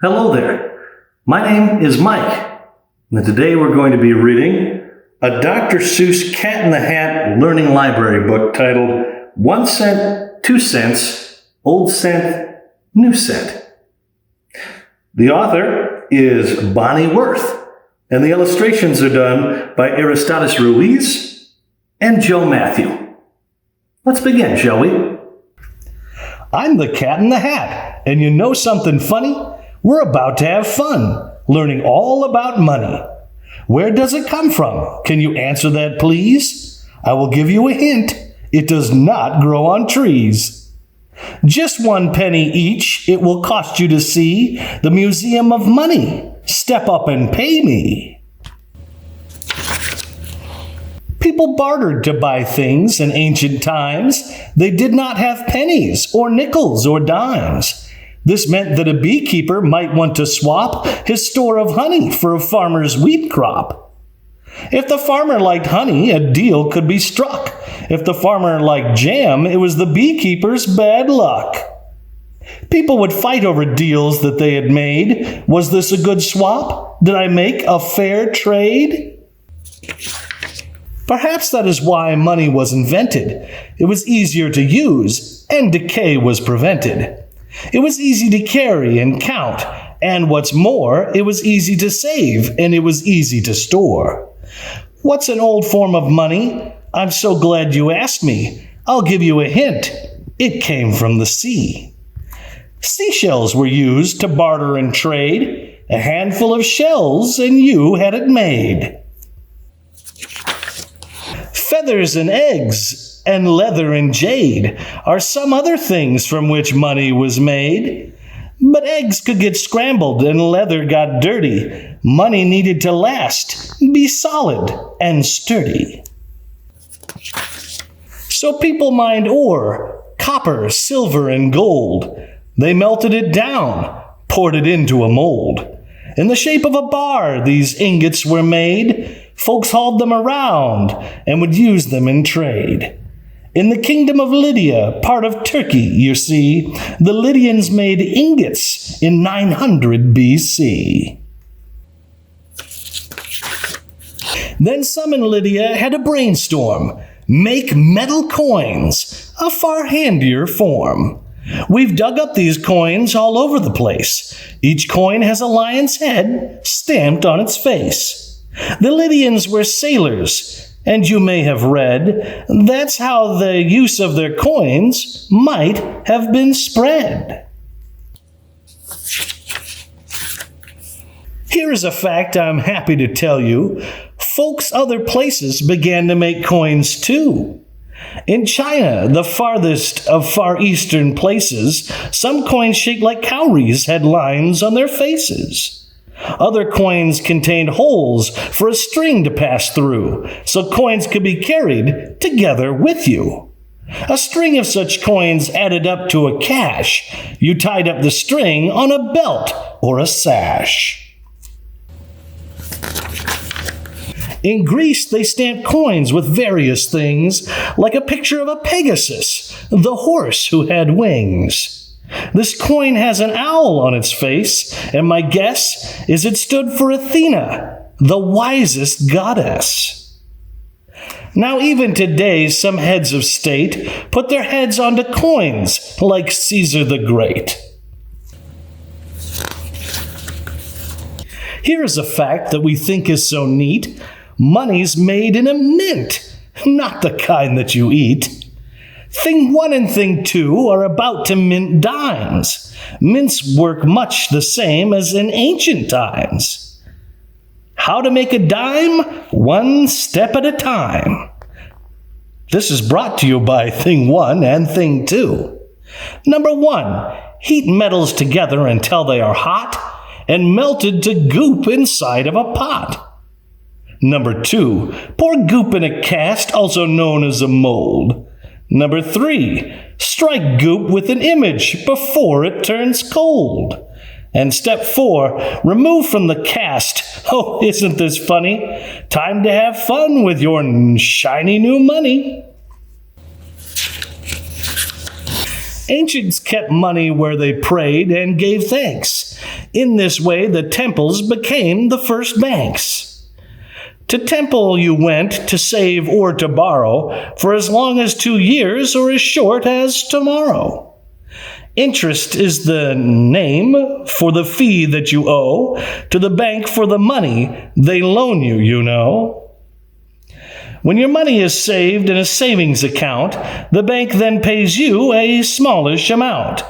Hello there. My name is Mike, and today we're going to be reading a Dr. Seuss Cat in the Hat learning library book titled 1 Cent, 2 Cents, Old Cent, New Cent. The author is Bonnie Worth, and the illustrations are done by Aristotis Ruiz and Joe Matthew. Let's begin, shall we? I'm the Cat in the Hat, and you know something funny? We're about to have fun, learning all about money. Where does it come from? Can you answer that, please? I will give you a hint. It does not grow on trees. Just 1 penny each it will cost you to see the Museum of Money. Step up and pay me. People bartered to buy things in ancient times. They did not have pennies or nickels or dimes. This meant that a beekeeper might want to swap his store of honey for a farmer's wheat crop. If the farmer liked honey, a deal could be struck. If the farmer liked jam, it was the beekeeper's bad luck. People would fight over deals that they had made. Was this a good swap? Did I make a fair trade? Perhaps that is why money was invented. It was easier to use, and decay was prevented. It was easy to carry and count, and what's more, it was easy to save, and it was easy to store. What's an old form of money? I'm so glad you asked me. I'll give you a hint. It came from the sea. Seashells were used to barter and trade. A handful of shells, and you had it made. Feathers and eggs and leather and jade are some other things from which money was made. But eggs could get scrambled and leather got dirty. Money needed to last, be solid and sturdy. So people mined ore, copper, silver, and gold. They melted it down, poured it into a mold. In the shape of a bar, these ingots were made. Folks hauled them around and would use them in trade. In the kingdom of Lydia, part of Turkey, you see, the Lydians made ingots in 900 BC. Then some in Lydia had a brainstorm. Make metal coins, a far handier form. We've dug up these coins all over the place. Each coin has a lion's head stamped on its face. The Lydians were sailors, and you may have read that's how the use of their coins might have been spread. Here is a fact I'm happy to tell you. Folks other places began to make coins too. In China, the farthest of Far Eastern places, some coins shaped like cowries had lines on their faces. Other coins contained holes for a string to pass through, so coins could be carried together with you. A string of such coins added up to a cash. You tied up the string on a belt or a sash. In Greece, they stamped coins with various things, like a picture of a Pegasus, the horse who had wings. This coin has an owl on its face, and my guess is it stood for Athena, the wisest goddess. Now, even today, some heads of state put their heads onto coins, like Caesar the Great. Here is a fact that we think is so neat. Money's made in a mint, not the kind that you eat. Thing 1 and Thing 2 are about to mint dimes. Mints work much the same as in ancient times. How to make a dime? 1 step at a time. This is brought to you by Thing 1 and Thing 2. Number 1, heat metals together until they are hot and melted to goop inside of a pot. Number 2, pour goop in a cast, also known as a mold. Number 3, strike goop with an image before it turns cold. And step 4, remove from the cast. Oh, isn't this funny? Time to have fun with your shiny new money. Ancients kept money where they prayed and gave thanks. In this way, the temples became the first banks. To temple you went to save or to borrow for as long as 2 years or as short as tomorrow. Interest is the name for the fee that you owe to the bank for the money they loan you, you know. When your money is saved in a savings account, the bank then pays you a smallish amount.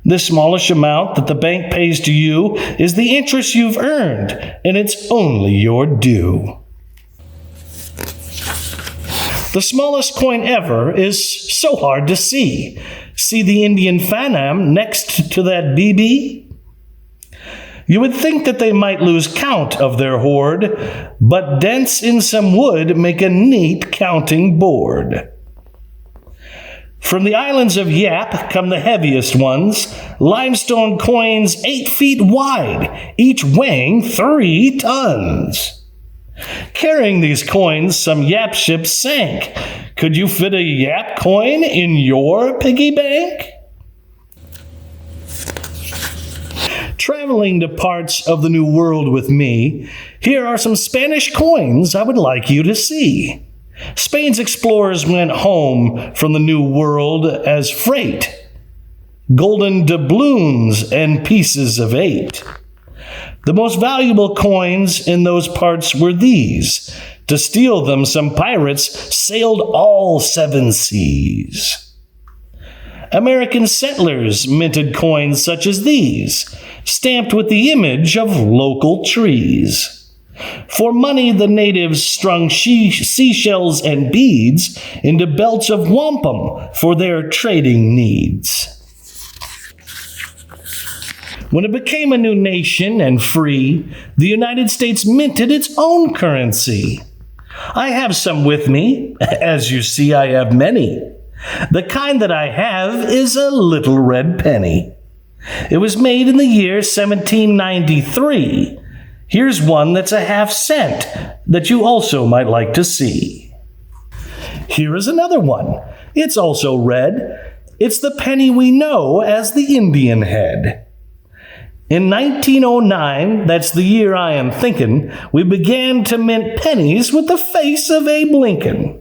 The smallish amount that the bank pays to you is the interest you've earned, and it's only your due. The smallest coin ever is so hard to see. See the Indian Phanam next to that BB? You would think that they might lose count of their hoard, but dents in some wood make a neat counting board. From the islands of Yap come the heaviest ones, limestone coins 8 feet wide, each weighing 3 tons. Carrying these coins, some Yap ships sank. Could you fit a Yap coin in your piggy bank? Traveling to parts of the New World with me, here are some Spanish coins I would like you to see. Spain's explorers went home from the New World as freight, golden doubloons and pieces of 8. The most valuable coins in those parts were these. To steal them, some pirates sailed all 7 seas. American settlers minted coins such as these, stamped with the image of local trees. For money, the natives strung seashells and beads into belts of wampum for their trading needs. When it became a new nation and free, the United States minted its own currency. I have some with me. As you see, I have many. The kind that I have is a little red penny. It was made in the year 1793. Here's one that's a half cent that you also might like to see. Here is another one. It's also red. It's the penny we know as the Indian head. In 1909, that's the year I am thinking, we began to mint pennies with the face of Abe Lincoln.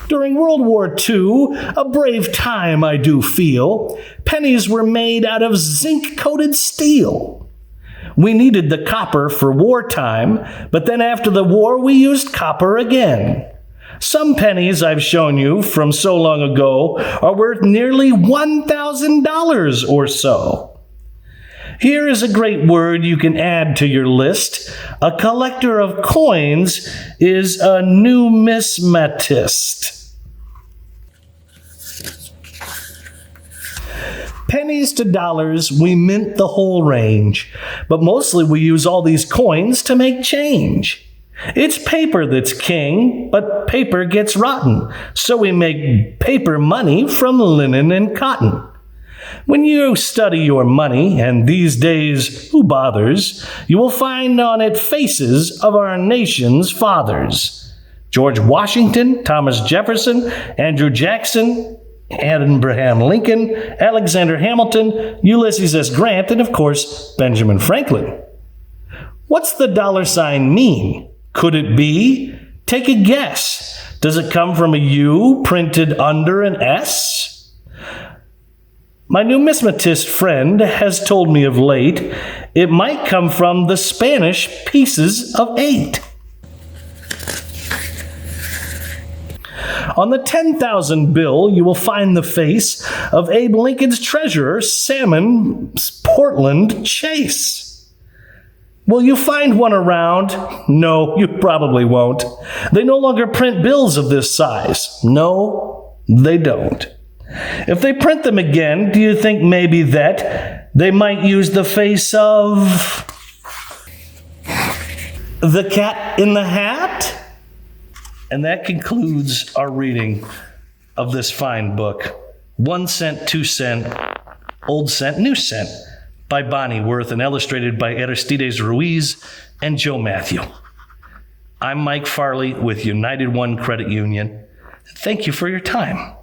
During World War II, a brave time I do feel, pennies were made out of zinc-coated steel. We needed the copper for wartime, but then after the war we used copper again. Some pennies I've shown you from so long ago are worth nearly $1,000 or so. Here is a great word you can add to your list. A collector of coins is a numismatist. Pennies to dollars, we mint the whole range, but mostly we use all these coins to make change. It's paper that's king, but paper gets rotten, so we make paper money from linen and cotton. When you study your money, and these days who bothers, you will find on it faces of our nation's fathers. George Washington, Thomas Jefferson, Andrew Jackson, Abraham Lincoln, Alexander Hamilton, Ulysses S. Grant, and of course, Benjamin Franklin. What's the dollar sign mean? Could it be? Take a guess. Does it come from a U printed under an S? My numismatist friend has told me of late it might come from the Spanish pieces of 8. On the 10,000 bill, you will find the face of Abe Lincoln's treasurer, Salmon Portland Chase. Will you find one around? No, you probably won't. They no longer print bills of this size. No, they don't. If they print them again, do you think maybe that they might use the face of the Cat in the Hat? And that concludes our reading of this fine book, 1 cent, 2 cent, old cent, new cent, by Bonnie Worth and illustrated by Aristides Ruiz and Joe Matthew. I'm Mike Farley with UnitedOne Credit Union. Thank you for your time.